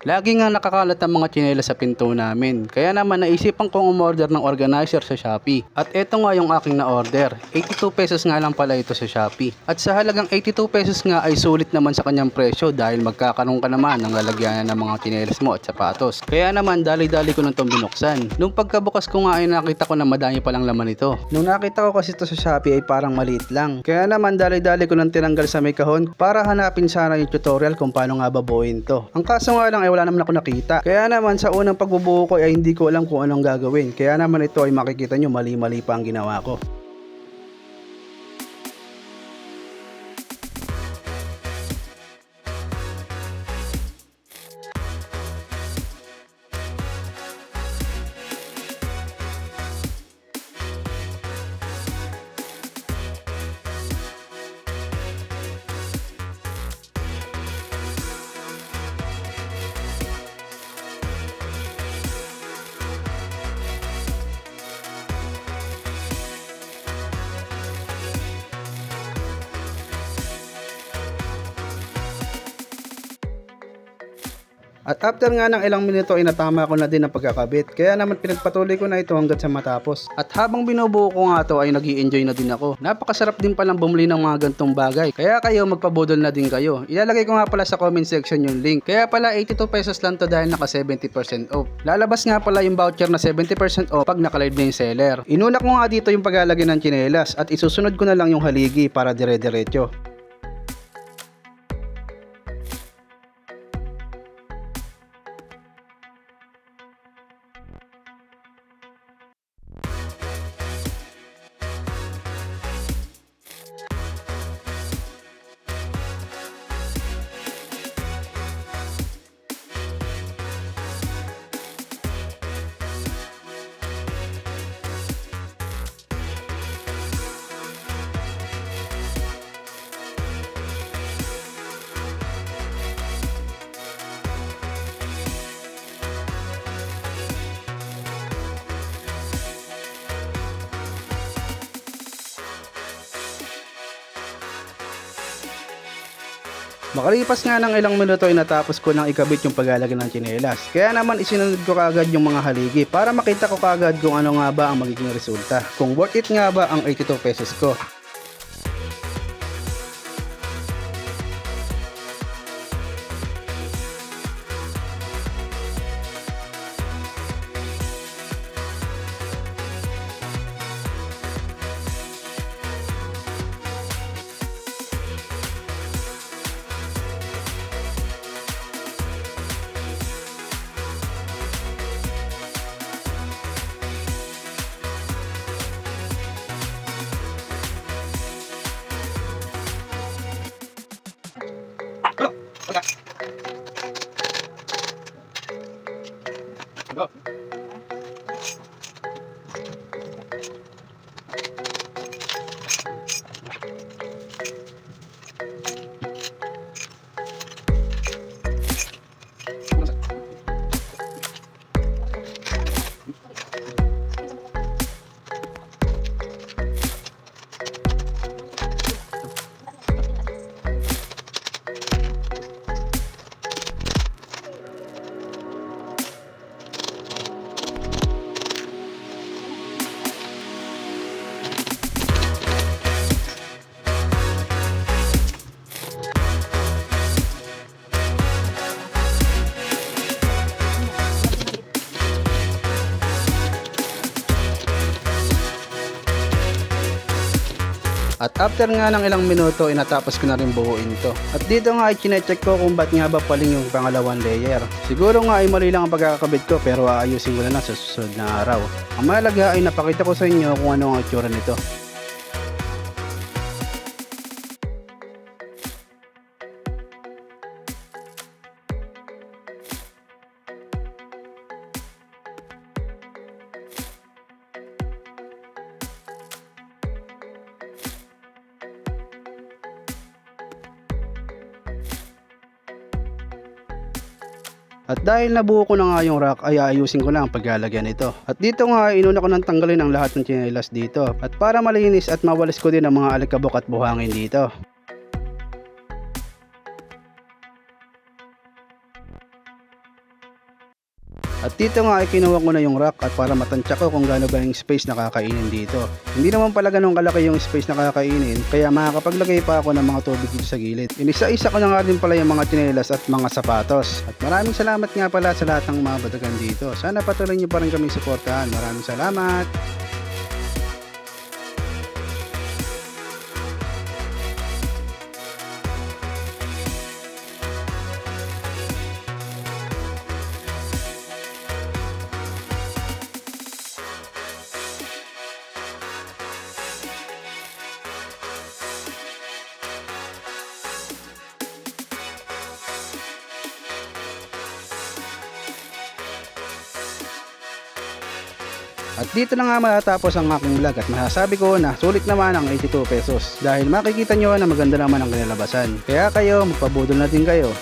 Lagi nga nakakalat ang mga tsinelas sa pinto namin. Kaya naman naisipan kong umorder ng organizer sa Shopee. At eto nga yung aking na-order. 82 pesos nga lang pala ito sa Shopee. At sa halagang 82 pesos nga ay sulit naman sa kanyang presyo dahil magkakaroon ka naman ng lalagyanan ng mga tsinelas mo at sapatos. Kaya naman dali-dali ko nang itong binuksan. Nung pagkabukas ko nga ay nakita ko na madami palang laman ito. Nung nakita ko kasi ito sa Shopee ay parang maliit lang. Kaya naman dali-dali ko nang tinanggal sa may kahon para hanapin sana yung tutorial kung paano nga babuuin to. Ang kaso nga lang ay wala naman ako nakita. Kaya naman sa unang pagbubuo ko ay hindi ko alam kung anong gagawin. Kaya naman ito ay makikita nyo mali-mali pa ang ginawa ko. At after nga ng ilang minuto ay natama ko na din ang pagkakabit. Kaya naman pinagpatuloy ko na ito hanggang sa matapos. At habang binubuo ko nga ito ay nag-i-enjoy na din ako. Napakasarap din palang bumili ng mga gantong bagay. Kaya kayo magpabudol na din kayo. Ilalagay ko nga pala sa comment section yung link. Kaya pala 82 pesos lang to dahil naka 70% off. Lalabas nga pala yung voucher na 70% off pag nakalive na yung seller. Inuna ko nga dito yung paglalagay ng tsinelas at isusunod ko na lang yung haligi para dire-diretso. Makalipas nga ng ilang minuto ay natapos ko nang ikabit yung paglalagay ng tsinelas. Kaya naman isinunod ko kagad yung mga haligi para makita ko kagad kung ano nga ba ang magiging resulta. Kung worth it nga ba ang 82 pesos ko. Go. At after nga ng ilang minuto ay natapos ko na rin buuin ito. At dito nga ay chinecheck ko kung ba't nga ba paling yung pangalawang layer. Siguro nga ay mali lang ang pagkakabit ko pero aayusin ko na lang sa susunod na araw. Ang mahalaga ay napakita ko sa inyo kung ano ang itsura nito. At dahil nabuo ko na nga yung rack ay ayusin ko lang ang paglalagyan nito. At dito nga inuna ko nang tanggalin ang lahat ng tsinelas dito. At para malinis at mawalis ko din ang mga alikabok at buhangin dito. At dito nga ay kinuha ko na yung rack at para matansya ko kung gaano ba yung space na kakainin dito. Hindi naman pala ganun kalaki yung space na kakainin, kaya makakapaglagay pa ako ng mga tubig dito sa gilid. Inisa-isa ko na nga din pala yung mga tsinelas at mga sapatos. At maraming salamat nga pala sa lahat ng mga batagan dito. Sana patuloy nyo pa rin kami suportahan. Maraming salamat! At dito na nga matatapos ang aking vlog at masasabi ko na sulit naman ang 82 pesos dahil makikita nyo na maganda naman ang kinalabasan. Kaya kayo magpabudol na din kayo.